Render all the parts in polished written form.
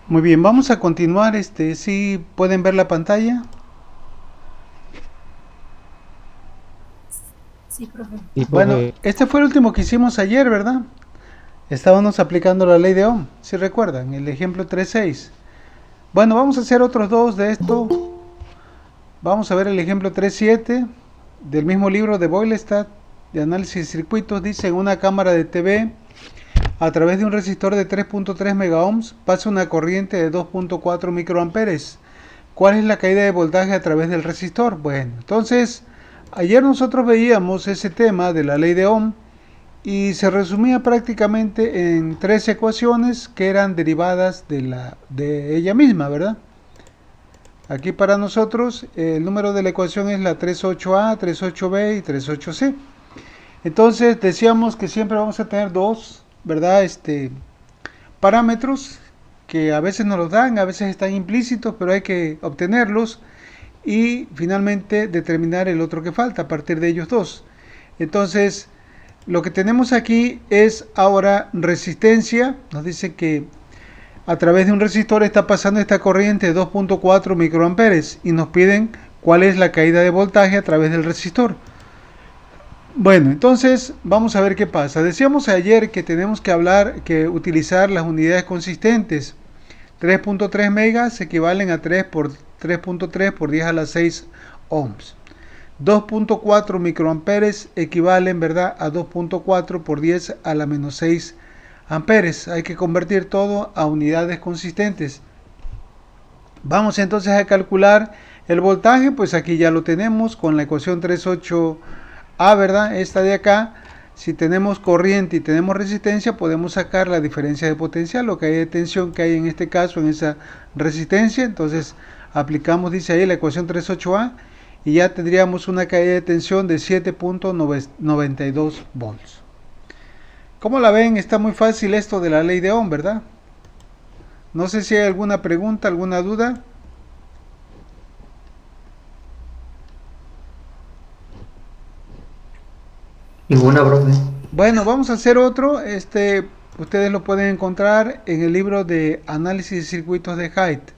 Muy bien, vamos a continuar. Si pueden ver la pantalla. Sí, profe. Y Bueno, profe, este fue el último que hicimos ayer, ¿verdad? Estábamos aplicando la ley de Ohm, si recuerdan, el ejemplo 3.6. Bueno, vamos a hacer otros dos de esto. Vamos a ver el ejemplo 3.7 del mismo libro de Boylestad de análisis de circuitos. Dice: en una cámara de TV, a través de un resistor de 3.3 megaohms, pasa una corriente de 2.4 microamperes. ¿Cuál es la caída de voltaje a través del resistor? Bueno, entonces, ayer nosotros veíamos ese tema de la ley de Ohm y se resumía prácticamente en tres ecuaciones que eran derivadas de ella misma, ¿verdad? Aquí para nosotros el número de la ecuación es la 38A, 38B y 38C. Entonces decíamos que siempre vamos a tener dos, ¿verdad? Parámetros que a veces nos los dan, a veces están implícitos, pero hay que obtenerlos y finalmente determinar el otro que falta a partir de ellos dos. Entonces, lo que tenemos aquí es ahora resistencia. Nos dice que a través de un resistor está pasando esta corriente de 2.4 microamperes y nos piden cuál es la caída de voltaje a través del resistor. Bueno, entonces vamos a ver qué pasa. Decíamos ayer que tenemos que utilizar las unidades consistentes. 3.3 megas equivalen a 3 por 3.3 por 10 a la 6 ohms. 2.4 microamperes equivalen, ¿verdad?, a 2.4 por 10 a la menos 6 amperes. Hay que convertir todo a unidades consistentes. Vamos entonces a calcular el voltaje. Pues aquí ya lo tenemos con la ecuación 38A, ¿verdad? Esta de acá. Si tenemos corriente y tenemos resistencia, podemos sacar la diferencia de potencial, lo que hay de tensión que hay en este caso en esa resistencia. Entonces aplicamos, dice ahí, la ecuación 38A y ya tendríamos una caída de tensión de 7.92 volts. ¿Cómo la ven? Está muy fácil esto de la ley de Ohm, ¿verdad? No sé si hay alguna pregunta, alguna duda. Ninguna, profe. Bueno, vamos a hacer otro. Ustedes lo pueden encontrar en el libro de análisis de circuitos de Haidt.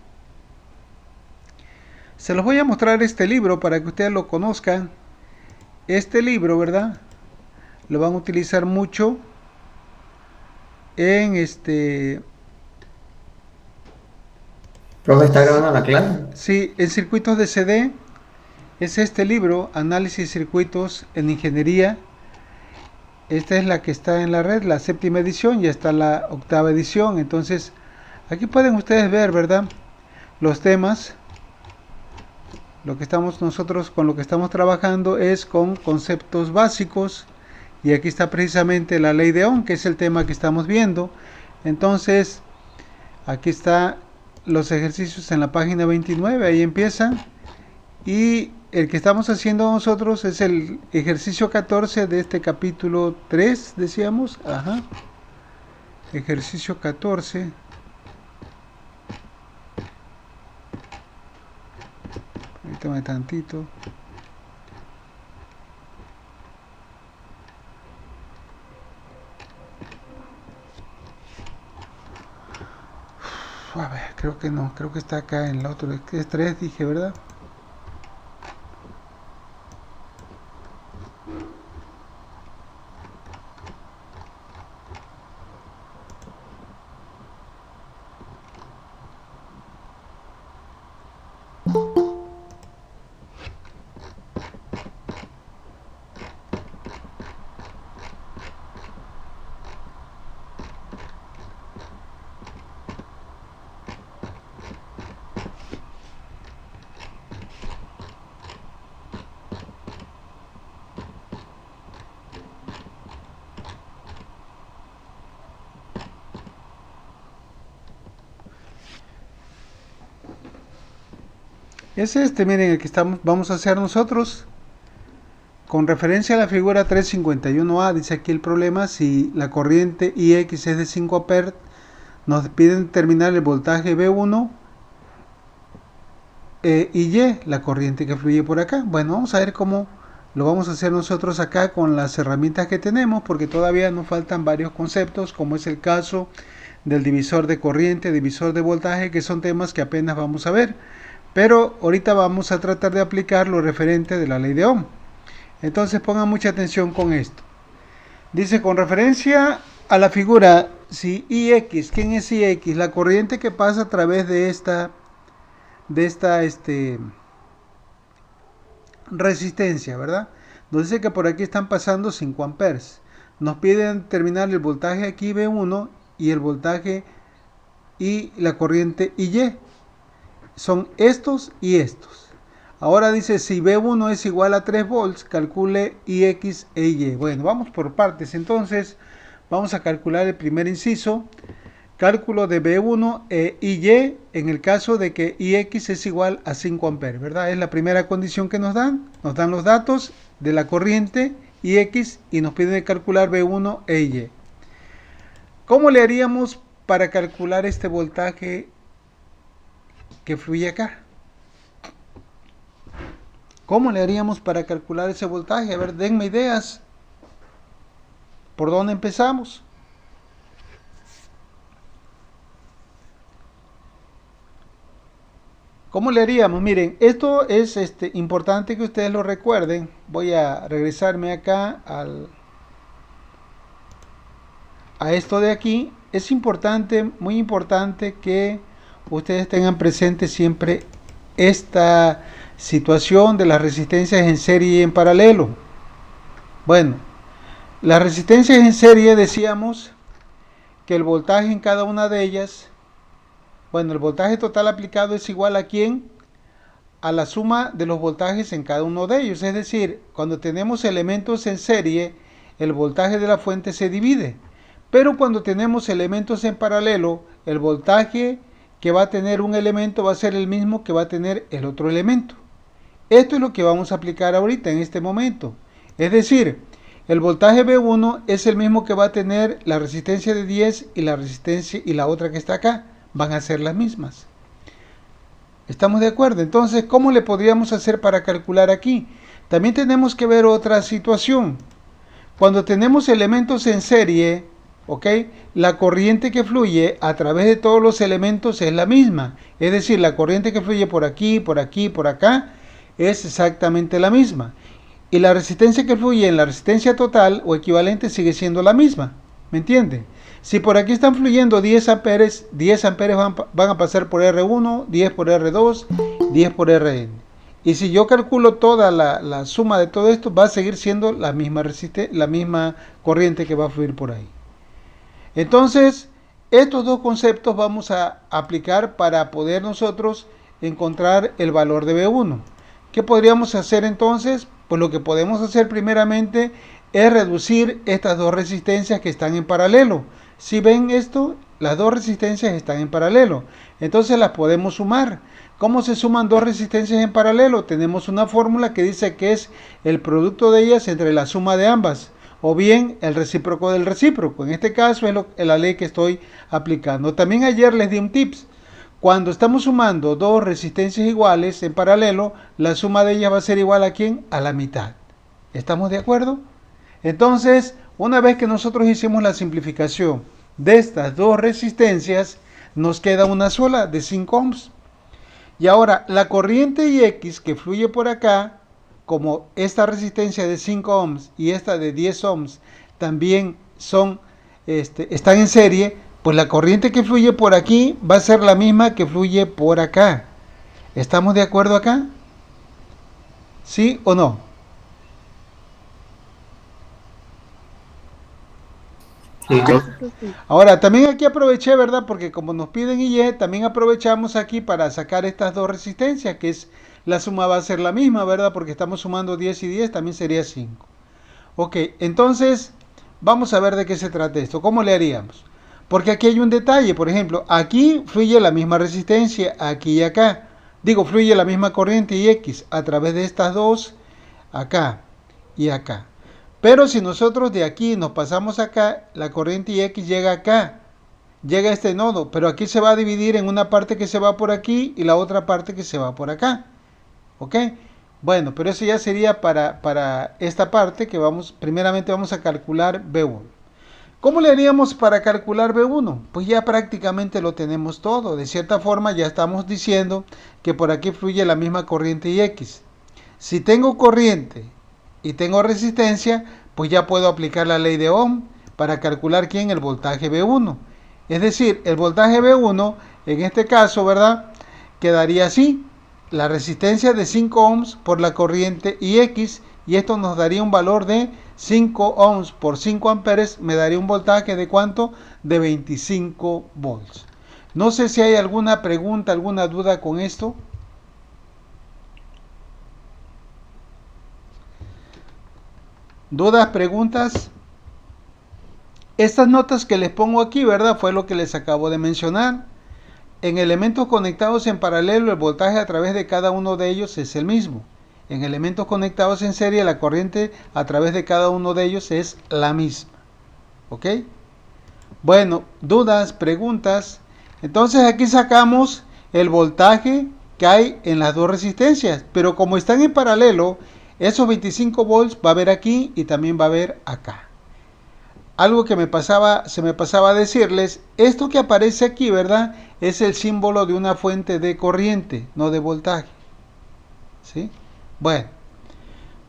Se los voy a mostrar este libro para que ustedes lo conozcan. Este libro, ¿verdad? Lo van a utilizar mucho en Profe, ¿está grabando la clase? sí, en circuitos de CD. Es este libro, Análisis de Circuitos en Ingeniería. Esta es la que está en la red, la séptima edición, ya está la octava edición. Entonces, aquí pueden ustedes ver, ¿verdad?, los temas. Lo que estamos nosotros con lo que estamos trabajando es con conceptos básicos y aquí está precisamente la ley de Ohm, que es el tema que estamos viendo. Entonces, aquí está los ejercicios en la página 29, ahí empiezan, y el que estamos haciendo nosotros es el ejercicio 14 de este capítulo 3, decíamos. Ajá. Ejercicio 14. Permítame tantito. A ver, creo que no, creo que está acá en el otro. Es 3, dije, ¿verdad? Es miren, el que vamos a hacer nosotros. Con referencia a la figura 351A, dice aquí el problema: si la corriente IX es de 5 amperes, nos piden determinar el voltaje B1 y Y, la corriente que fluye por acá. Bueno, vamos a ver cómo lo vamos a hacer nosotros acá con las herramientas que tenemos, porque todavía nos faltan varios conceptos, como es el caso del divisor de corriente, divisor de voltaje, que son temas que apenas vamos a ver. Pero ahorita vamos a tratar de aplicar lo referente de la ley de Ohm. Entonces pongan mucha atención con esto. Dice, con referencia a la figura, si IX, ¿quién es IX? La corriente que pasa a través de esta resistencia, ¿verdad? Nos dice que por aquí están pasando 5 amperes. Nos piden determinar el voltaje aquí V1 y el voltaje y la corriente IY. Son estos y estos. Ahora dice, si V1 es igual a 3 volts, calcule IX e Y. Bueno, vamos por partes. Entonces, vamos a calcular el primer inciso. Cálculo de V1 e IY en el caso de que IX es igual a 5 amperes, ¿verdad? Es la primera condición que nos dan. Nos dan los datos de la corriente IX y nos piden calcular V1 e IY. ¿Cómo le haríamos para calcular este voltaje que fluye acá? ¿Cómo le haríamos para calcular ese voltaje? A ver, denme ideas. ¿Por dónde empezamos? ¿Cómo le haríamos? Miren, esto es importante que ustedes lo recuerden. Voy a regresarme acá a esto de aquí. Es importante, muy importante que ustedes tengan presente siempre esta situación de las resistencias en serie y en paralelo. Bueno, las resistencias en serie decíamos que el voltaje en cada una de ellas, bueno, el voltaje total aplicado es igual a ¿quién? A la suma de los voltajes en cada uno de ellos. Es decir, cuando tenemos elementos en serie, el voltaje de la fuente se divide. Pero cuando tenemos elementos en paralelo, el voltaje que va a tener un elemento va a ser el mismo que va a tener el otro elemento. Esto es lo que vamos a aplicar ahorita en este momento. Es decir, el voltaje V1 es el mismo que va a tener la resistencia de 10 y la resistencia y la otra que está acá. Van a ser las mismas. ¿Estamos de acuerdo? Entonces, ¿cómo le podríamos hacer para calcular aquí? También tenemos que ver otra situación. Cuando tenemos elementos en serie, ¿ok? La corriente que fluye a través de todos los elementos es la misma. Es decir, la corriente que fluye por aquí, por aquí, por acá, es exactamente la misma. Y la resistencia que fluye en la resistencia total o equivalente sigue siendo la misma. ¿Me entiende? Si por aquí están fluyendo 10 amperes, 10 amperes van a pasar por R1, 10 por R2, 10 por Rn. Y si yo calculo toda la suma de todo esto, va a seguir siendo la misma corriente que va a fluir por ahí. Entonces, estos dos conceptos vamos a aplicar para poder nosotros encontrar el valor de V1. ¿Qué podríamos hacer entonces? Pues lo que podemos hacer primeramente es reducir estas dos resistencias que están en paralelo. Si ven esto, las dos resistencias están en paralelo. Entonces las podemos sumar. ¿Cómo se suman dos resistencias en paralelo? Tenemos una fórmula que dice que es el producto de ellas entre la suma de ambas, o bien el recíproco del recíproco. En este caso es la ley que estoy aplicando. También ayer les di un tips. Cuando estamos sumando dos resistencias iguales en paralelo, la suma de ellas va a ser igual a ¿quién? A la mitad. ¿Estamos de acuerdo? Entonces, una vez que nosotros hicimos la simplificación de estas dos resistencias, nos queda una sola de 5 ohms. Y ahora, la corriente IX que fluye por acá, como esta resistencia de 5 ohms y esta de 10 ohms también están en serie, pues la corriente que fluye por aquí va a ser la misma que fluye por acá. ¿Estamos de acuerdo acá? ¿Sí o no? Sí, Ahora, también aquí aproveché, ¿verdad? Porque como nos piden IY, también aprovechamos aquí para sacar estas dos resistencias, que es la suma va a ser la misma, ¿verdad? Porque estamos sumando 10 y 10, también sería 5. Ok, entonces vamos a ver de qué se trata esto. ¿Cómo le haríamos? Porque aquí hay un detalle, por ejemplo, aquí fluye la misma resistencia, aquí y acá. Digo, fluye la misma corriente IX a través de estas dos, acá y acá. Pero si nosotros de aquí nos pasamos acá, la corriente IX llega acá, llega a este nodo, pero aquí se va a dividir en una parte que se va por aquí y la otra parte que se va por acá. ¿Ok? Bueno, pero eso ya sería para esta parte que primeramente vamos a calcular V1. ¿Cómo le haríamos para calcular B1? Pues ya prácticamente lo tenemos todo. De cierta forma ya estamos diciendo que por aquí fluye la misma corriente Ix. Si tengo corriente y tengo resistencia, pues ya puedo aplicar la ley de Ohm para calcular ¿quién? El voltaje B1. Es decir, el voltaje B1, en este caso, ¿verdad? Quedaría así. La resistencia de 5 ohms por la corriente Ix, y esto nos daría un valor de 5 ohms por 5 amperes, me daría un voltaje de ¿cuánto? De 25 volts. No sé si hay alguna pregunta, alguna duda con esto. ¿Dudas, preguntas? Estas notas que les pongo aquí, ¿verdad? Fue lo que les acabo de mencionar. En elementos conectados en paralelo, el voltaje a través de cada uno de ellos es el mismo. En elementos conectados en serie, la corriente a través de cada uno de ellos es la misma. ¿Ok? Bueno, dudas, preguntas. Entonces aquí sacamos el voltaje que hay en las dos resistencias. Pero como están en paralelo, esos 25 volts va a haber aquí y también va a haber acá. Algo que se me pasaba a decirles, esto que aparece aquí, ¿verdad? Es el símbolo de una fuente de corriente, no de voltaje. ¿Sí? Bueno,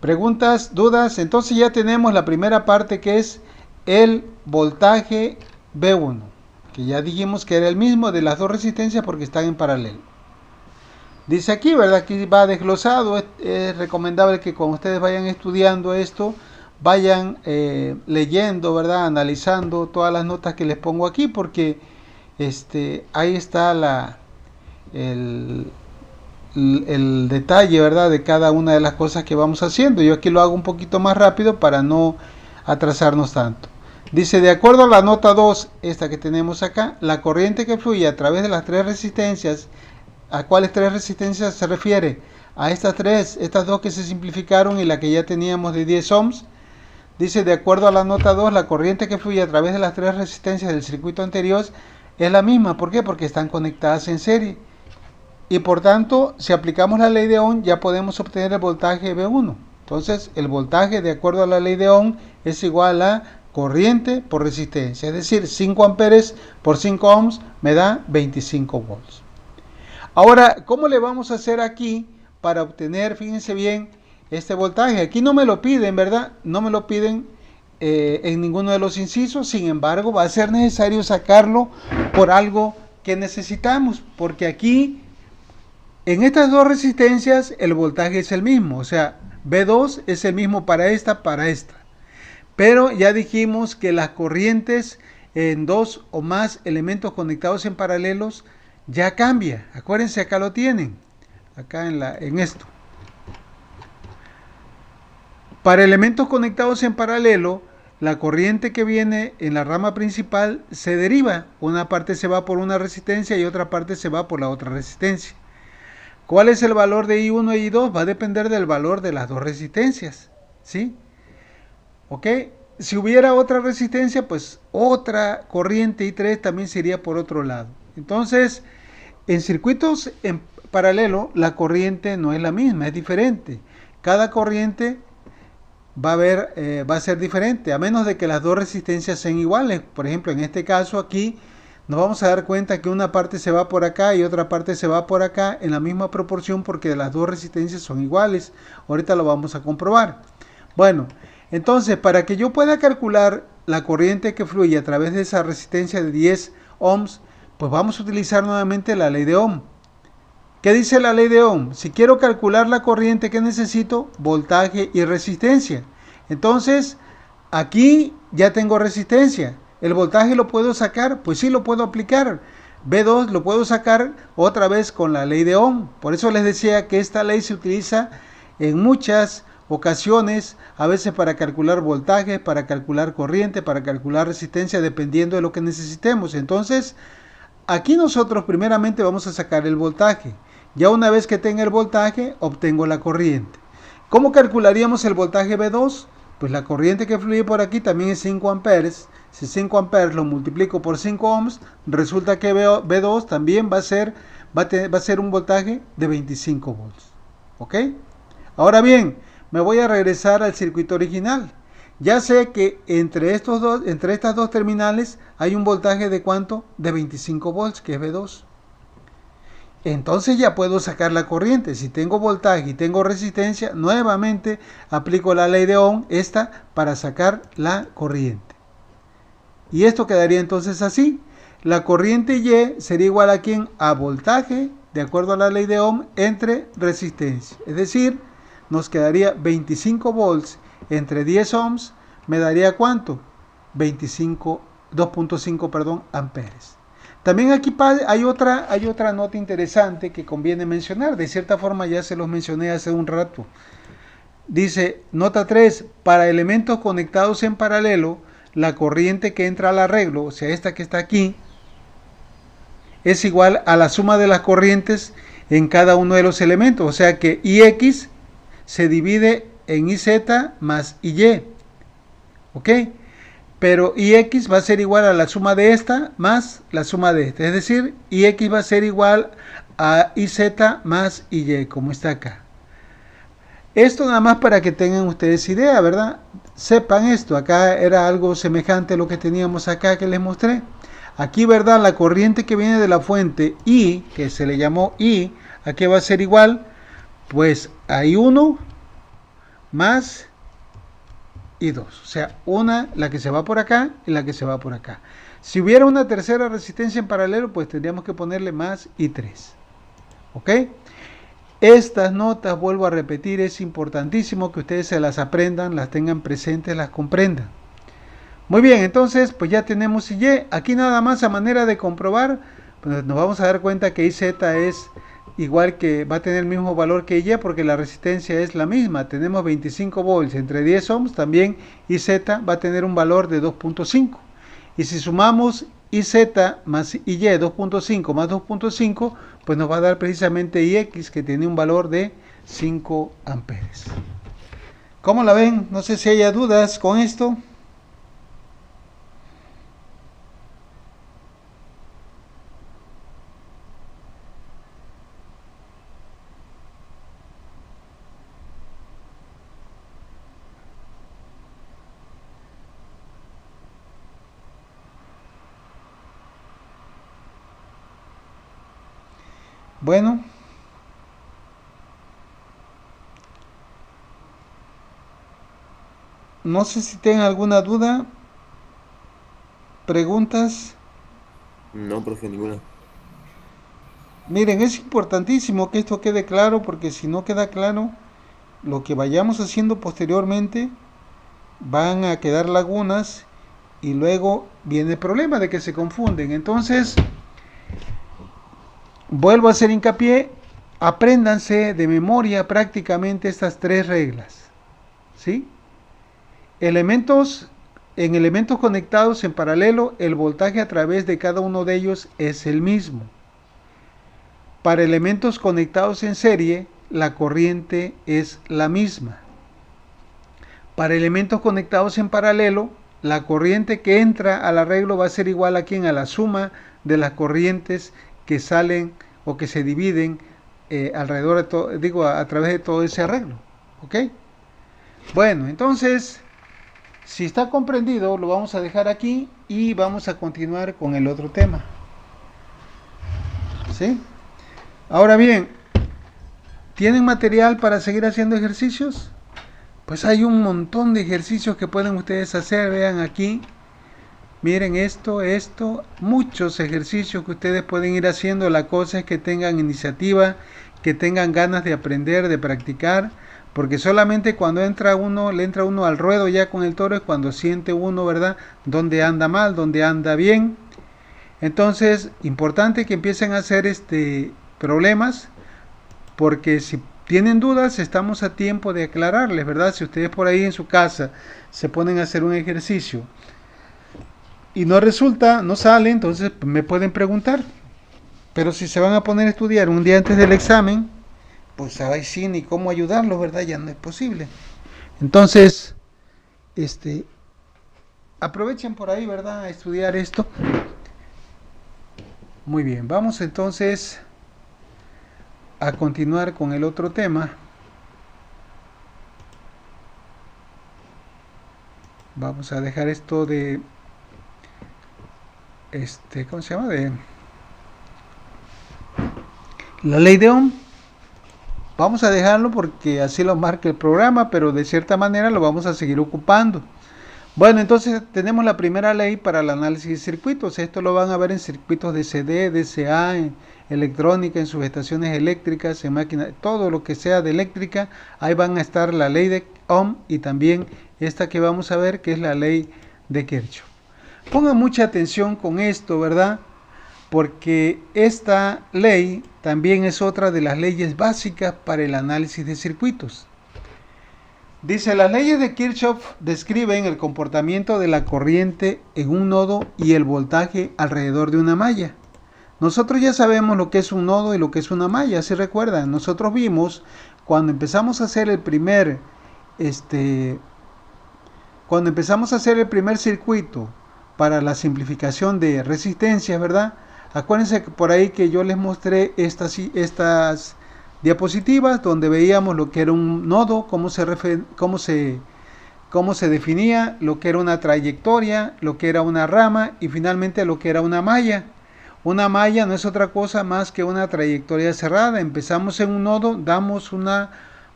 preguntas, dudas. Entonces ya tenemos la primera parte, que es el voltaje B1, que ya dijimos que era el mismo de las dos resistencias porque están en paralelo. Dice aquí, ¿verdad? Aquí va desglosado. Es recomendable que cuando ustedes vayan estudiando esto, vayan leyendo, ¿verdad? Analizando todas las notas que les pongo aquí, porque ahí está el detalle, ¿verdad? De cada una de las cosas que vamos haciendo. Yo aquí lo hago un poquito más rápido para no atrasarnos tanto. Dice, de acuerdo a la nota 2, esta que tenemos acá, la corriente que fluye a través de las tres resistencias. ¿A cuáles tres resistencias se refiere? A estas dos que se simplificaron y la que ya teníamos de 10 ohms. Dice, de acuerdo a la nota 2, la corriente que fluye a través de las tres resistencias del circuito anterior es la misma. ¿Por qué? Porque están conectadas en serie. Y por tanto, si aplicamos la ley de Ohm, ya podemos obtener el voltaje B1. Entonces, el voltaje, de acuerdo a la ley de Ohm, es igual a corriente por resistencia. Es decir, 5 amperes por 5 ohms me da 25 volts. Ahora, ¿cómo le vamos a hacer aquí para obtener, fíjense bien, este voltaje? Aquí no me lo piden, ¿verdad? No me lo piden en ninguno de los incisos. Sin embargo, va a ser necesario sacarlo por algo que necesitamos. Porque aquí, en estas dos resistencias, el voltaje es el mismo. O sea, B2 es el mismo para esta. Pero ya dijimos que las corrientes en dos o más elementos conectados en paralelos ya cambia. Acuérdense, acá lo tienen. Acá en esto. Para elementos conectados en paralelo, la corriente que viene en la rama principal se deriva. Una parte se va por una resistencia y otra parte se va por la otra resistencia. ¿Cuál es el valor de I1 y I2? Va a depender del valor de las dos resistencias. ¿Sí? ¿Ok? Si hubiera otra resistencia, pues otra corriente I3 también se iría por otro lado. Entonces, en circuitos en paralelo, la corriente no es la misma, es diferente. Cada corriente va a ser diferente, a menos de que las dos resistencias sean iguales. Por ejemplo, en este caso aquí, nos vamos a dar cuenta que una parte se va por acá y otra parte se va por acá en la misma proporción porque las dos resistencias son iguales. Ahorita lo vamos a comprobar. Bueno, entonces, para que yo pueda calcular la corriente que fluye a través de esa resistencia de 10 ohms, pues vamos a utilizar nuevamente la ley de Ohm. ¿Qué dice la ley de Ohm? Si quiero calcular la corriente, ¿qué necesito? Voltaje y resistencia. Entonces, aquí ya tengo resistencia. ¿El voltaje lo puedo sacar? Pues sí, lo puedo aplicar. B2 lo puedo sacar otra vez con la ley de Ohm. Por eso les decía que esta ley se utiliza en muchas ocasiones, a veces para calcular voltaje, para calcular corriente, para calcular resistencia, dependiendo de lo que necesitemos. Entonces, aquí nosotros primeramente vamos a sacar el voltaje. Ya una vez que tenga el voltaje, obtengo la corriente. ¿Cómo calcularíamos el voltaje B2? Pues la corriente que fluye por aquí también es 5 amperes. Si 5 amperes lo multiplico por 5 ohms, resulta que B2 también va a ser un voltaje de 25 volts. ¿Ok? Ahora bien, me voy a regresar al circuito original. Ya sé que entre estas dos terminales hay un voltaje de ¿cuánto? De 25 volts, que es V2. Entonces ya puedo sacar la corriente. Si tengo voltaje y tengo resistencia, nuevamente aplico la ley de Ohm, esta, para sacar la corriente. Y esto quedaría entonces así. La corriente Y sería igual a ¿quién? A voltaje, de acuerdo a la ley de Ohm, entre resistencia. Es decir, nos quedaría 25 volts entre 10 ohms, me daría ¿cuánto? 2.5, perdón, amperes. También aquí hay otra nota interesante que conviene mencionar. De cierta forma ya se los mencioné hace un rato. Dice, nota 3, para elementos conectados en paralelo, la corriente que entra al arreglo, o sea, esta que está aquí, es igual a la suma de las corrientes en cada uno de los elementos. O sea que IX se divide en IZ más IY. ¿Ok? Pero IX va a ser igual a la suma de esta más la suma de esta. Es decir, IX va a ser igual a IZ más IY, como está acá. Esto nada más para que tengan ustedes idea, ¿verdad? Sepan esto, acá era algo semejante a lo que teníamos acá que les mostré. Aquí, ¿verdad? La corriente que viene de la fuente I, que se le llamó I, ¿a qué va a ser igual? Pues a I1 más I2. O sea, una, la que se va por acá y la que se va por acá. Si hubiera una tercera resistencia en paralelo, pues tendríamos que ponerle más I3. ¿Ok? Estas notas, vuelvo a repetir, es importantísimo que ustedes se las aprendan, las tengan presentes, las comprendan. Muy bien, entonces pues ya tenemos Y. Aquí nada más a manera de comprobar, pues nos vamos a dar cuenta que IZ es igual, que va a tener el mismo valor que Y porque la resistencia es la misma. Tenemos 25 volts entre 10 ohms, también IZ va a tener un valor de 2.5. Y si sumamos IZ más IY 2.5 más 2.5, pues nos va a dar precisamente IX, que tiene un valor de 5 amperes. ¿Cómo la ven? No sé si haya dudas con esto. Bueno, no sé si tienen alguna duda, preguntas. No, profe, ninguna. Miren, es importantísimo que esto quede claro, porque si no queda claro, lo que vayamos haciendo posteriormente van a quedar lagunas y luego viene el problema de que se confunden. Entonces, vuelvo a hacer hincapié, apréndanse de memoria prácticamente estas tres reglas. ¿Sí? En elementos conectados en paralelo, el voltaje a través de cada uno de ellos es el mismo. Para elementos conectados en serie, la corriente es la misma. Para elementos conectados en paralelo, la corriente que entra al arreglo va a ser igual a ¿quién? A la suma de las corrientes que salen o que se dividen alrededor de todo, a través de todo ese arreglo. ¿Ok? Bueno, entonces, si está comprendido, lo vamos a dejar aquí y vamos a continuar con el otro tema. ¿Sí? Ahora bien, ¿tienen material para seguir haciendo ejercicios? Pues hay un montón de ejercicios que pueden ustedes hacer. Vean aquí, miren esto, muchos ejercicios que ustedes pueden ir haciendo. La cosa es que tengan iniciativa, que tengan ganas de aprender, de practicar, porque solamente cuando le entra uno al ruedo ya con el toro es cuando siente uno, ¿verdad?, dónde anda mal, dónde anda bien. Entonces, importante que empiecen a hacer problemas, porque si tienen dudas, estamos a tiempo de aclararles, ¿verdad? Si ustedes por ahí en su casa se ponen a hacer un ejercicio y no resulta, no sale, entonces me pueden preguntar. Pero si se van a poner a estudiar un día antes del examen, pues ahí sí, ni cómo ayudarlos, ¿verdad? Ya no es posible. Entonces, aprovechen por ahí, ¿verdad?, a estudiar esto. Muy bien, vamos entonces a continuar con el otro tema. Vamos a dejar esto de, ¿cómo se llama? De la ley de Ohm. Vamos a dejarlo porque así lo marca el programa, pero de cierta manera lo vamos a seguir ocupando. Bueno, entonces tenemos la primera ley para el análisis de circuitos. Esto lo van a ver en circuitos de CD, DCA, en electrónica, en subestaciones eléctricas, en máquinas, todo lo que sea de eléctrica. Ahí van a estar la ley de Ohm y también esta que vamos a ver, que es la ley de Kirchhoff. Pongan mucha atención con esto, ¿verdad? Porque esta ley también es otra de las leyes básicas para el análisis de circuitos. Dice, las leyes de Kirchhoff describen el comportamiento de la corriente en un nodo y el voltaje alrededor de una malla. Nosotros ya sabemos lo que es un nodo y lo que es una malla, si recuerdan. Nosotros vimos cuando empezamos a hacer el primer circuito para la simplificación de resistencias, ¿verdad? Acuérdense por ahí que yo les mostré estas diapositivas donde veíamos lo que era un nodo, cómo se definía, lo que era una trayectoria, lo que era una rama y finalmente lo que era una malla. Una malla no es otra cosa más que una trayectoria cerrada. Empezamos en un nodo, damos una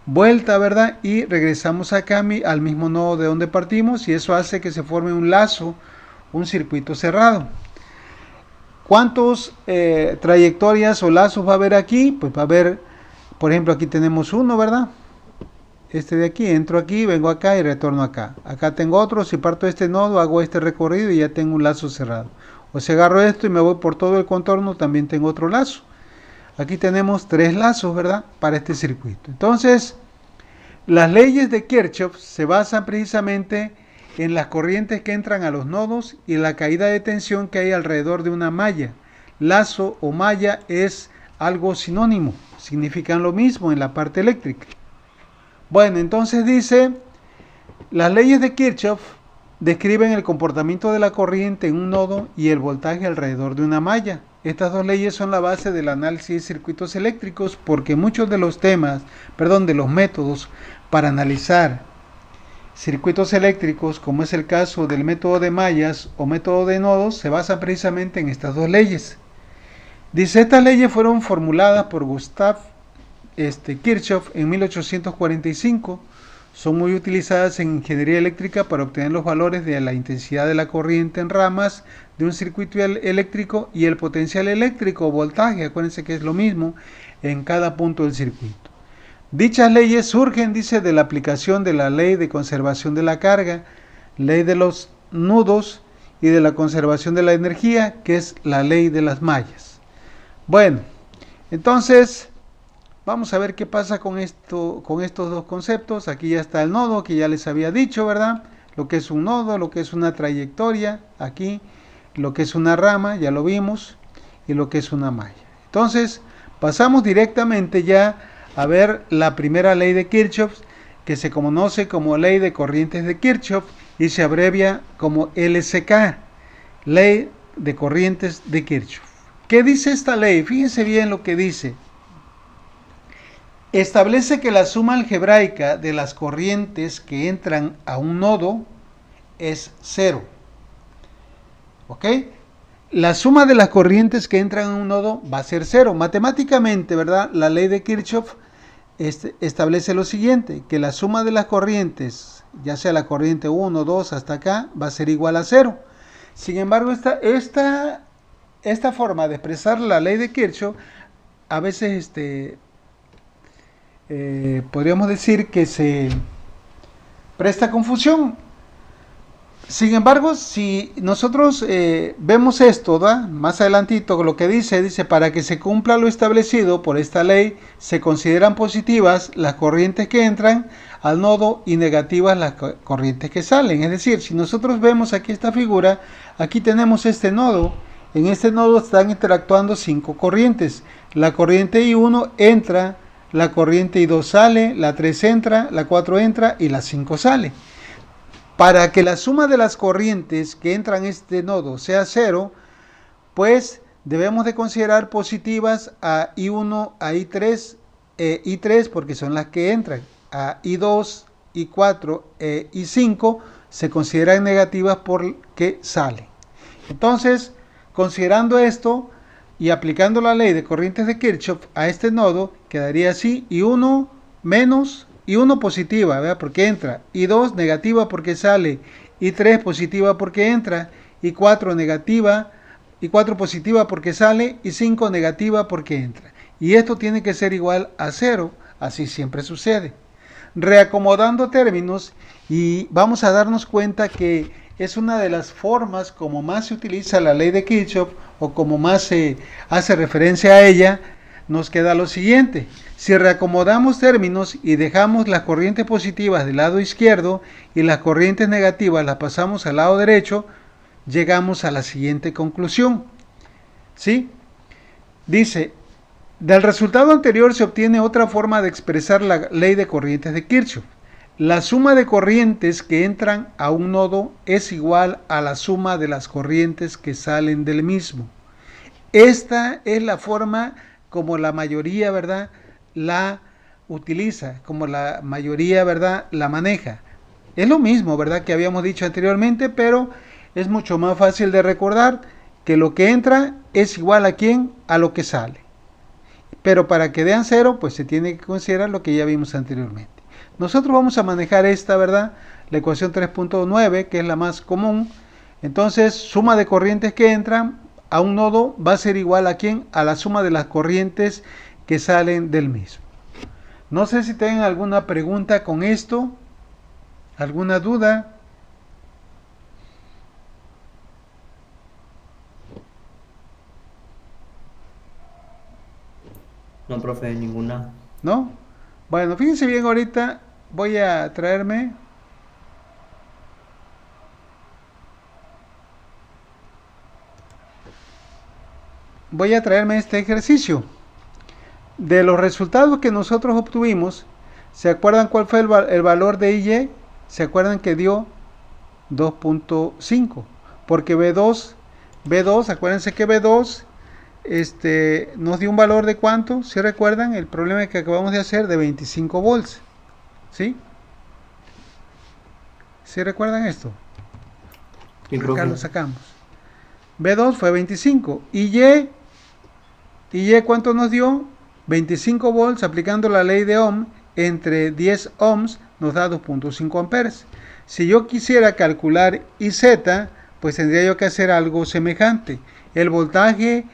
vuelta, ¿verdad? Y regresamos acá al mismo nodo de donde partimos y eso hace que se forme un lazo, un circuito cerrado. ¿Cuántos trayectorias o lazos va a haber aquí? Pues va a haber, por ejemplo, aquí tenemos uno, ¿verdad? Este de aquí, entro aquí, vengo acá y retorno acá. Acá tengo otro, si parto de este nodo, hago este recorrido y ya tengo un lazo cerrado. O si agarro esto y me voy por todo el contorno, también tengo otro lazo. Aquí tenemos 3 lazos, ¿verdad? Para este circuito. Entonces, las leyes de Kirchhoff se basan precisamente en las corrientes que entran a los nodos y la caída de tensión que hay alrededor de una malla. Lazo o malla es algo sinónimo, significan lo mismo en la parte eléctrica. Bueno, entonces dice, las leyes de Kirchhoff describen el comportamiento de la corriente en un nodo y el voltaje alrededor de una malla. Estas dos leyes son la base del análisis de circuitos eléctricos porque muchos de los de los métodos para analizar circuitos eléctricos, como es el caso del método de mallas o método de nodos, se basan precisamente en estas dos leyes. Dice, estas leyes fueron formuladas por Gustav Kirchhoff en 1845. Son muy utilizadas en ingeniería eléctrica para obtener los valores de la intensidad de la corriente en ramas de un circuito eléctrico y el potencial eléctrico o voltaje, acuérdense que es lo mismo en cada punto del circuito. Dichas leyes surgen, dice, de la aplicación de la ley de conservación de la carga, ley de los nudos y de la conservación de la energía, que es la ley de las mallas. Bueno, entonces vamos a ver qué pasa con estos dos conceptos. Aquí ya está el nodo, que ya les había dicho, ¿verdad? Lo que es un nodo, lo que es una trayectoria, aquí, lo que es una rama, ya lo vimos, y lo que es una malla. Entonces, pasamos directamente ya a ver la primera ley de Kirchhoff, que se conoce como ley de corrientes de Kirchhoff y se abrevia como LCK, ley de corrientes de Kirchhoff. ¿Qué dice esta ley? Fíjense bien lo que dice. Establece que la suma algebraica de las corrientes que entran a un nodo es 0. ¿Ok? La suma de las corrientes que entran a un nodo va a ser 0. Matemáticamente, ¿verdad? La ley de Kirchhoff establece lo siguiente, que la suma de las corrientes, ya sea la corriente 1, 2 hasta acá, va a ser igual a 0. Sin embargo, esta forma de expresar la ley de Kirchhoff, a veces podríamos decir que se presta confusión. Sin embargo, si nosotros vemos esto, ¿da? Más adelantito, lo que dice, para que se cumpla lo establecido por esta ley, se consideran positivas las corrientes que entran al nodo y negativas las corrientes que salen. Es decir, si nosotros vemos aquí esta figura, aquí tenemos este nodo. En este nodo están interactuando 5 corrientes. La corriente I1 entra, la corriente I2 sale, la 3 entra, la 4 entra y la 5 sale. Para que la suma de las corrientes que entran en este nodo sea 0, pues debemos de considerar positivas a I1, a I3 porque son las que entran, a I2, I4 y I5 se consideran negativas porque salen. Entonces, considerando esto y aplicando la ley de corrientes de Kirchhoff a este nodo, quedaría así: y 1 menos, y 1 positiva, ¿verdad? Porque entra, y 2 negativa porque sale, y 3 positiva porque entra, y 4 negativa, y 4 positiva porque sale, y 5 negativa porque entra. Y esto tiene que ser igual a 0, así siempre sucede. Reacomodando términos, y vamos a darnos cuenta que es una de las formas como más se utiliza la ley de Kirchhoff, o como más se hace referencia a ella. Nos queda lo siguiente: si reacomodamos términos y dejamos las corrientes positivas del lado izquierdo y las corrientes negativas las pasamos al lado derecho, llegamos a la siguiente conclusión. ¿Sí? Dice: del resultado anterior se obtiene otra forma de expresar la ley de corrientes de Kirchhoff. La suma de corrientes que entran a un nodo es igual a la suma de las corrientes que salen del mismo. Esta es la forma como la mayoría, ¿verdad?, la utiliza, como la mayoría, ¿verdad?, la maneja. Es lo mismo, ¿verdad?, que habíamos dicho anteriormente, pero es mucho más fácil de recordar que lo que entra es igual a ¿quién? A lo que sale. Pero para que den 0, pues se tiene que considerar lo que ya vimos anteriormente. Nosotros vamos a manejar esta, ¿verdad?, la ecuación 3.9, que es la más común. Entonces, suma de corrientes que entran a un nodo va a ser igual a ¿quién? A la suma de las corrientes que salen del mismo. No sé si tienen alguna pregunta con esto, alguna duda. No, profe, ninguna. ¿No? Bueno, fíjense bien, ahorita voy a traerme este ejercicio. De los resultados que nosotros obtuvimos, ¿se acuerdan cuál fue el valor de IY? ¿Se acuerdan que dio 2.5? Porque B2, acuérdense que B2 nos dio un valor de ¿cuánto? ¿Sí recuerdan? El problema que acabamos de hacer de 25 volts. ¿Sí? ¿Sí recuerdan esto? Sí, Acá profe. lo sacamos. B2 fue 25. ¿Y cuánto nos dio? 25 volts aplicando la ley de Ohm entre 10 ohms nos da 2.5 amperes. Si yo quisiera calcular IZ, pues tendría yo que hacer algo semejante. El voltaje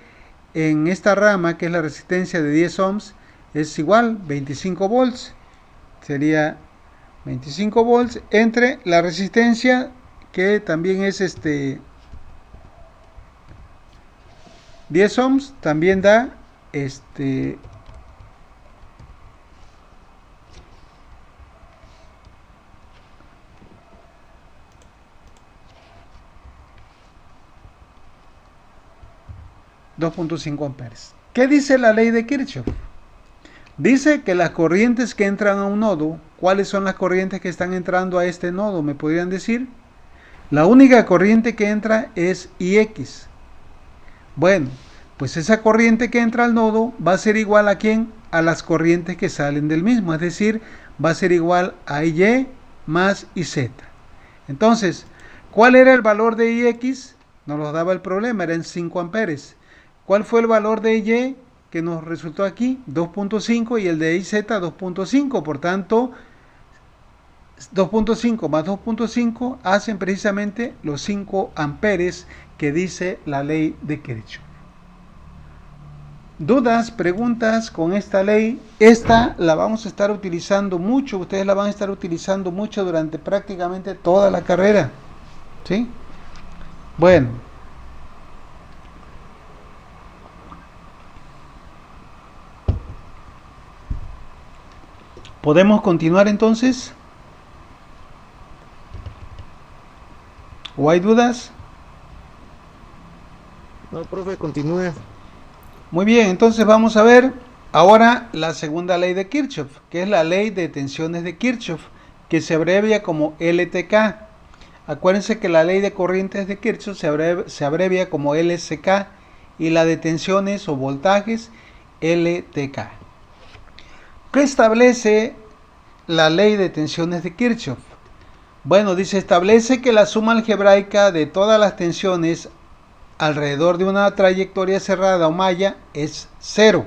en esta rama, que es la resistencia de 10 ohms, es igual 25 volts. Sería 25 volts entre la resistencia, que también es 10 ohms, también da 2.5 amperes. ¿Qué dice la ley de Kirchhoff? Dice que las corrientes que entran a un nodo, ¿cuáles son las corrientes que están entrando a este nodo? ¿Me podrían decir? La única corriente que entra es IX. Bueno, pues esa corriente que entra al nodo va a ser igual ¿a quién? A las corrientes que salen del mismo, es decir, va a ser igual a IY más IZ. Entonces, ¿cuál era el valor de IX? Nos lo daba el problema, eran 5 amperes. ¿Cuál fue el valor de IY que nos resultó aquí? 2.5, y el de IZ 2.5. Por tanto, 2.5 más 2.5 hacen precisamente los 5 amperes que dice la ley de Kirchhoff. ¿Dudas, preguntas con esta ley? Esta la vamos a estar utilizando mucho, ustedes la van a estar utilizando mucho durante prácticamente toda la carrera. ¿Sí? Bueno. ¿Podemos continuar entonces? ¿O hay dudas? No, profe, continúe. Muy bien, entonces vamos a ver ahora la segunda ley de Kirchhoff, que es la ley de tensiones de Kirchhoff, que se abrevia como LTK. Acuérdense que la ley de corrientes de Kirchhoff se abrevia como LSK, y la de tensiones o voltajes LTK. ¿Qué establece la ley de tensiones de Kirchhoff? Bueno, dice, establece que la suma algebraica de todas las tensiones alrededor de una trayectoria cerrada o malla es cero.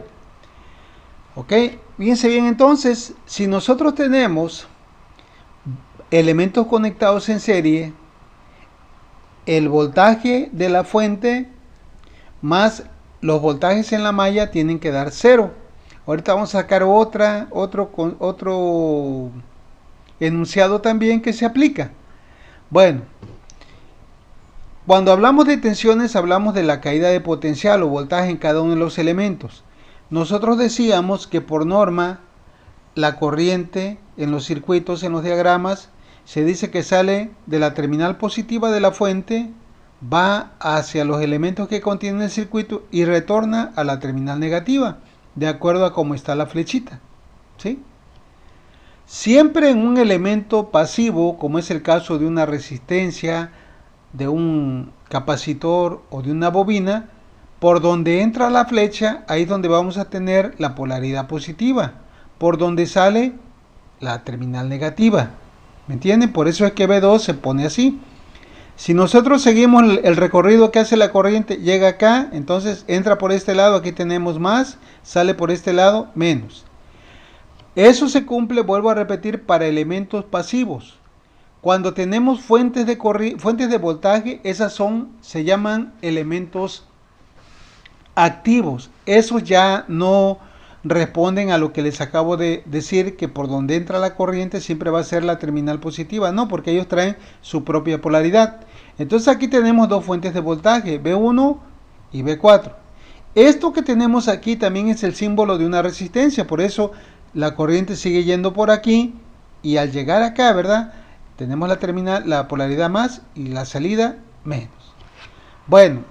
¿Ok? Fíjense bien entonces, si nosotros tenemos elementos conectados en serie, el voltaje de la fuente más los voltajes en la malla tienen que dar cero. Ahorita vamos a sacar otro enunciado también que se aplica. Bueno, cuando hablamos de tensiones hablamos de la caída de potencial o voltaje en cada uno de los elementos. Nosotros decíamos que por norma la corriente en los circuitos, en los diagramas, se dice que sale de la terminal positiva de la fuente, va hacia los elementos que contienen el circuito y retorna a la terminal negativa, de acuerdo a cómo está la flechita. ¿Sí? Siempre en un elemento pasivo, como es el caso de una resistencia, de un capacitor o de una bobina, por donde entra la flecha, ahí es donde vamos a tener la polaridad positiva, por donde sale la terminal negativa. ¿Me entienden? Por eso es que B2 se pone así. Si nosotros seguimos el recorrido que hace la corriente, llega acá, entonces entra por este lado, aquí tenemos más, sale por este lado, menos. Eso se cumple, vuelvo a repetir, para elementos pasivos. Cuando tenemos fuentes de voltaje, se llaman elementos activos. Esos ya no responden a lo que les acabo de decir, que por donde entra la corriente siempre va a ser la terminal positiva. No, porque ellos traen su propia polaridad. Entonces aquí tenemos dos fuentes de voltaje, B1 y B4. Esto que tenemos aquí también es el símbolo de una resistencia, por eso la corriente sigue yendo por aquí y al llegar acá, ¿verdad? Tenemos la polaridad más y la salida menos. Bueno,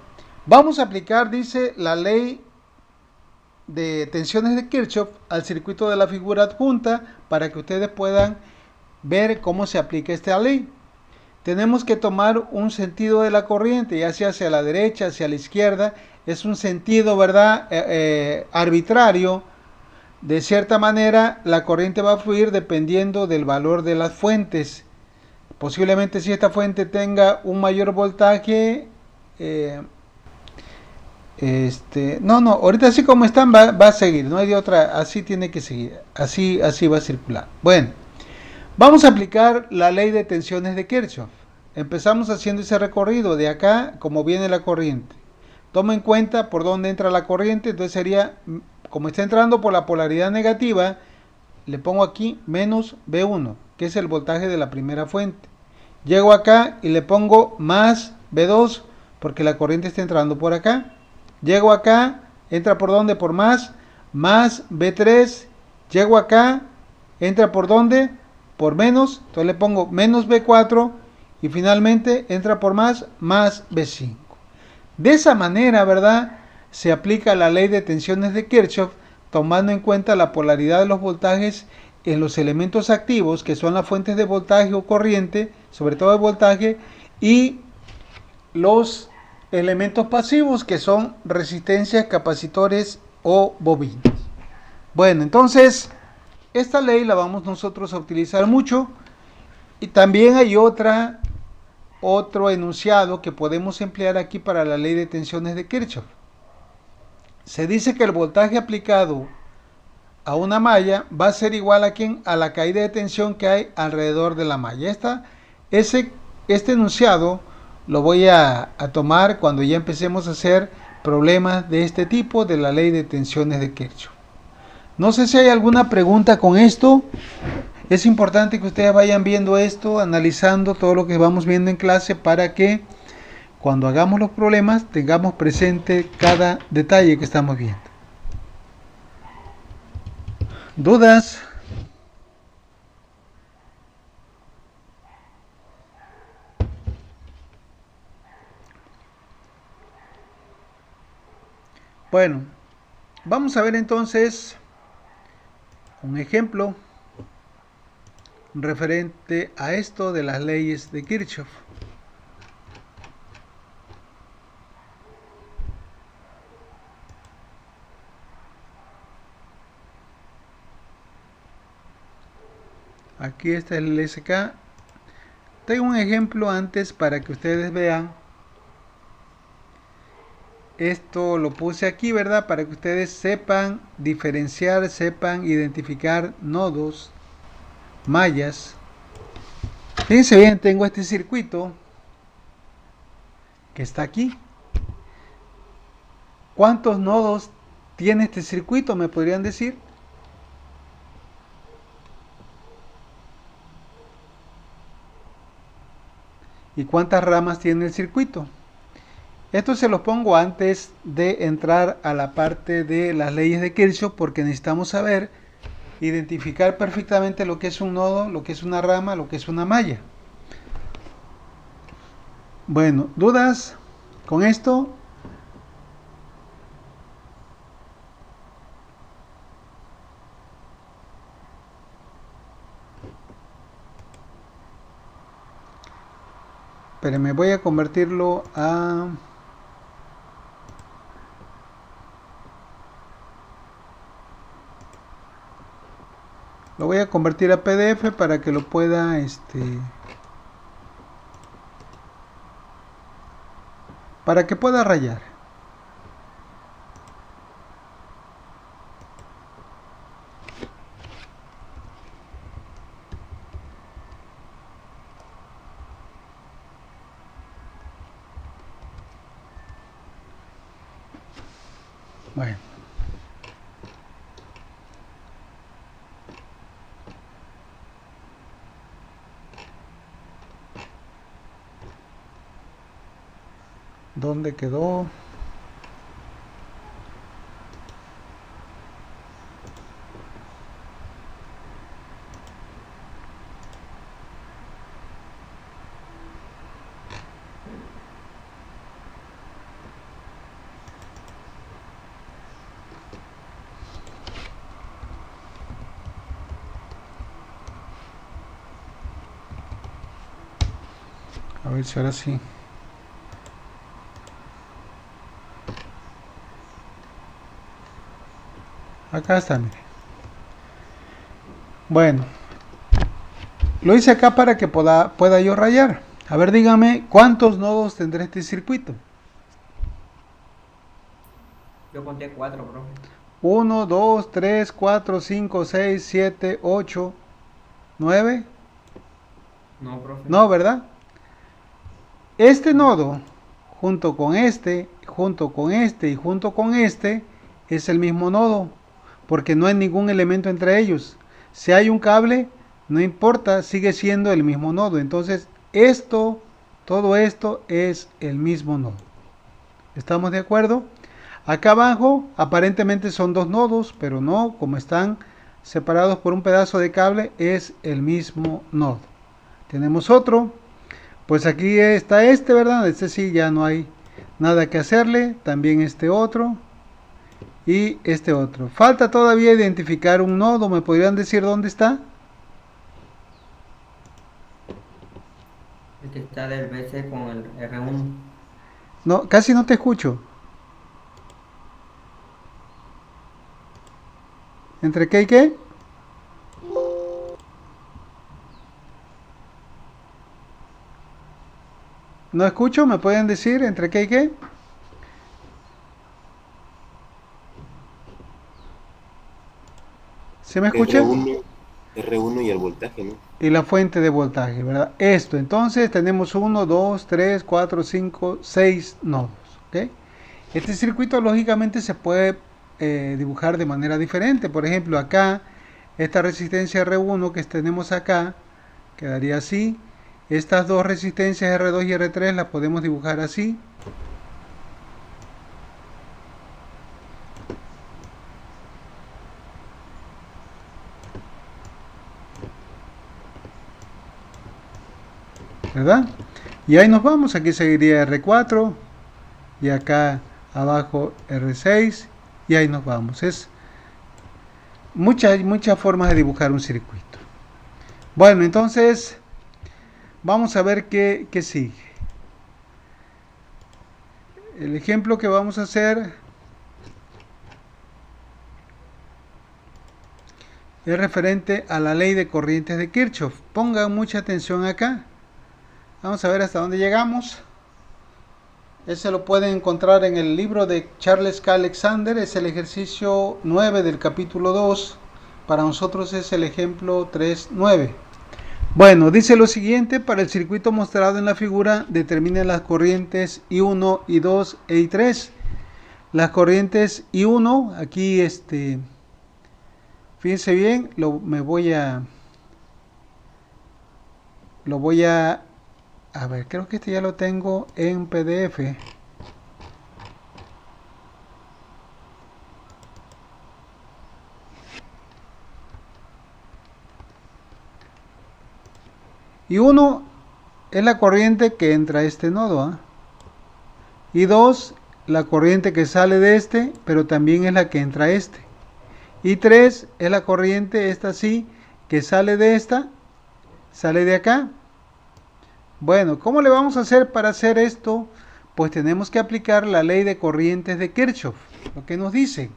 vamos a aplicar, dice, la ley de tensiones de Kirchhoff al circuito de la figura adjunta para que ustedes puedan ver cómo se aplica esta ley. Tenemos que tomar un sentido de la corriente, ya sea hacia la derecha, hacia la izquierda. Es un sentido, ¿verdad? Arbitrario. De cierta manera, la corriente va a fluir dependiendo del valor de las fuentes. Posiblemente si esta fuente tenga un mayor voltaje, ahorita así como están va a seguir, no hay de otra, así tiene que seguir, así va a circular. Bueno, vamos a aplicar la ley de tensiones de Kirchhoff. Empezamos haciendo ese recorrido de acá, como viene la corriente. Toma en cuenta por dónde entra la corriente, entonces sería, como está entrando por la polaridad negativa, le pongo aquí menos B1, que es el voltaje de la primera fuente. Llego acá y le pongo más B2, porque la corriente está entrando por acá. Llego acá, entra por donde, por más B3. Llego acá, entra por donde, por menos, entonces le pongo menos B4 y finalmente entra por más B5. De esa manera, ¿verdad? Se aplica la ley de tensiones de Kirchhoff, tomando en cuenta la polaridad de los voltajes en los elementos activos, que son las fuentes de voltaje o corriente, sobre todo de voltaje, y los elementos pasivos, que son resistencias, capacitores o bobinas. Bueno, entonces, esta ley la vamos nosotros a utilizar mucho, y también hay otro enunciado que podemos emplear aquí para la ley de tensiones de Kirchhoff. Se dice que el voltaje aplicado a una malla va a ser igual a la caída de tensión que hay alrededor de la malla. Este enunciado lo voy a tomar cuando ya empecemos a hacer problemas de este tipo de la ley de tensiones de Kirchhoff. No sé si hay alguna pregunta con esto. Es importante que ustedes vayan viendo esto, analizando todo lo que vamos viendo en clase para que cuando hagamos los problemas tengamos presente cada detalle que estamos viendo. ¿Dudas? Bueno, vamos a ver entonces un ejemplo referente a esto de las leyes de Kirchhoff. Aquí está el SK. Tengo un ejemplo antes para que ustedes vean. Esto lo puse aquí, ¿verdad? Para que ustedes sepan diferenciar, sepan identificar nodos, mallas. Fíjense bien, tengo este circuito que está aquí. ¿Cuántos nodos tiene este circuito? ¿Me podrían decir? ¿Y cuántas ramas tiene el circuito? Esto se los pongo antes de entrar a la parte de las leyes de Kirchhoff porque necesitamos saber identificar perfectamente lo que es un nodo, lo que es una rama, lo que es una malla. Bueno, ¿dudas con esto? Pero me voy a convertirlo a... Lo voy a convertir a PDF para que lo pueda, para que pueda rayar. Bueno. ¿Dónde quedó? A ver si ahora sí. Acá está, mire. Bueno, lo hice acá para que pueda yo rayar. A ver, dígame, ¿cuántos nodos tendrá este circuito? Yo conté 4, profe. 1, 2, 3, 4, 5, 6, 7, 8, 9. No, profe. No, ¿verdad? Este nodo, junto con este y junto con este, es el mismo nodo, porque no hay ningún elemento entre ellos. Si hay un cable, no importa, sigue siendo el mismo nodo. Entonces, todo esto es el mismo nodo. ¿Estamos de acuerdo? Acá abajo, aparentemente son dos nodos, pero no, como están separados por un pedazo de cable, es el mismo nodo. Tenemos otro. Pues aquí está este, ¿verdad? Este sí, ya no hay nada que hacerle. También este otro. Y este otro. Falta todavía identificar un nodo. ¿Me podrían decir dónde está? Este está del BC con el R1. No, casi no te escucho. ¿Entre qué y qué? No escucho, ¿me pueden decir entre qué y qué? ¿Se me escucha? R1 y el voltaje, ¿no? Y la fuente de voltaje, ¿verdad? Esto, entonces tenemos 1, 2, 3, 4, 5, 6 nodos, ¿ok? Este circuito lógicamente se puede dibujar de manera diferente. Por ejemplo, acá, esta resistencia R1 que tenemos acá, quedaría así. Estas dos resistencias R2 y R3 las podemos dibujar así. ¿Verdad? Y ahí nos vamos. Aquí seguiría R4 y acá abajo R6 y ahí nos vamos. Es muchas formas de dibujar un circuito. Bueno, entonces vamos a ver qué sigue. El ejemplo que vamos a hacer es referente a la ley de corrientes de Kirchhoff. Pongan mucha atención acá. Vamos a ver hasta dónde llegamos. Ese lo pueden encontrar en el libro de Charles K. Alexander. Es el ejercicio 9 del capítulo 2. Para nosotros es el ejemplo 3.9. Bueno, dice lo siguiente: para el circuito mostrado en la figura, determine las corrientes I1, I2 e I3. Las corrientes I1, aquí fíjense bien, lo voy a ver, creo que ya lo tengo en PDF. I1 es la corriente que entra a este nodo, ¿ah? I2, la corriente que sale de este, pero también es la que entra a este. I3 es la corriente, esta sí, que sale de esta, sale de acá. Bueno, ¿cómo le vamos a hacer para hacer esto? Pues tenemos que aplicar la ley de corrientes de Kirchhoff. Lo que nos dice.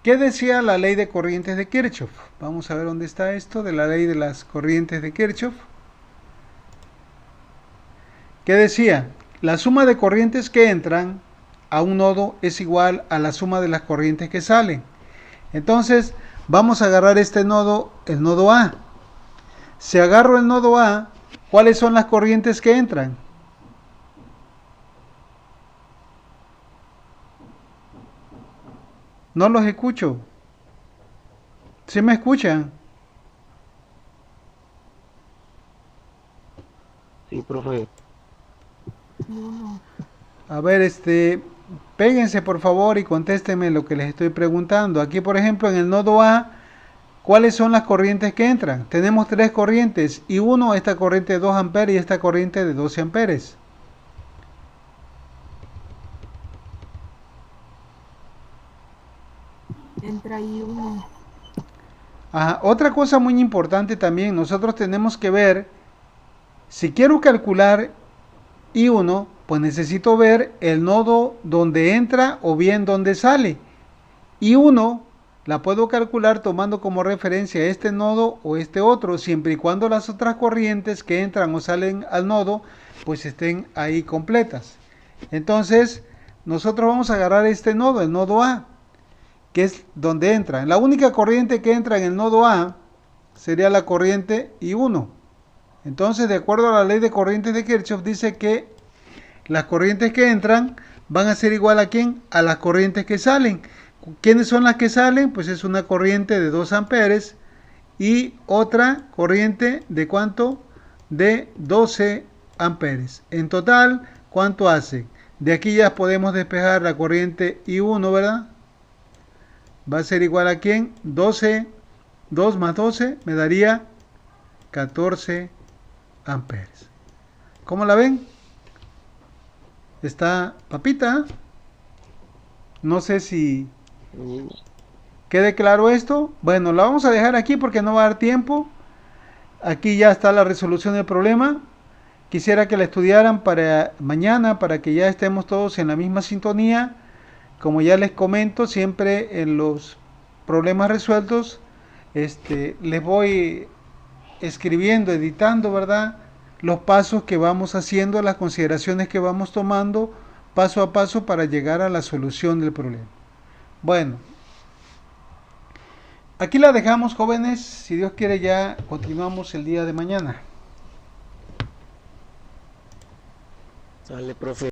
¿Qué decía la ley de corrientes de Kirchhoff? Vamos a ver dónde está esto de la ley de las corrientes de Kirchhoff. ¿Qué decía? La suma de corrientes que entran a un nodo es igual a la suma de las corrientes que salen. Entonces, vamos a agarrar este nodo, el nodo A. Si agarro el nodo A, ¿cuáles son las corrientes que entran? No los escucho. ¿Sí me escuchan? Sí, profe. A ver, péguense por favor y contéstenme lo que les estoy preguntando. Aquí, por ejemplo, en el nodo A, ¿cuáles son las corrientes que entran? Tenemos tres corrientes y esta corriente de 2 amperes y esta corriente de 12 amperes. Entra ahí uno. Ajá. Otra cosa muy importante también, nosotros tenemos que ver, si quiero calcular I1, pues necesito ver el nodo donde entra o bien donde sale. I1 la puedo calcular tomando como referencia este nodo o este otro, siempre y cuando las otras corrientes que entran o salen al nodo, pues estén ahí completas. Entonces, nosotros vamos a agarrar este nodo, el nodo A, que es donde entra. La única corriente que entra en el nodo A sería la corriente I1. Entonces, de acuerdo a la ley de corrientes de Kirchhoff, dice que las corrientes que entran van a ser igual a ¿quién? A las corrientes que salen. ¿Quiénes son las que salen? Pues es una corriente de 2 amperes y otra corriente de ¿cuánto? De 12 amperes. En total, ¿cuánto hace? De aquí ya podemos despejar la corriente I1, ¿verdad? Va a ser igual a ¿quién? 12, 2 más 12 me daría 14 amperes. ¿Cómo la ven? Está papita. No sé si quede claro esto. Bueno, la vamos a dejar aquí porque no va a dar tiempo. Aquí ya está la resolución del problema. Quisiera que la estudiaran para mañana, para que ya estemos todos en la misma sintonía. Como ya les comento, siempre en los problemas resueltos, les voy escribiendo, editando, ¿verdad? Los pasos que vamos haciendo, las consideraciones que vamos tomando paso a paso para llegar a la solución del problema. Bueno, aquí la dejamos, jóvenes. Si Dios quiere, ya continuamos el día de mañana. Sale, profe.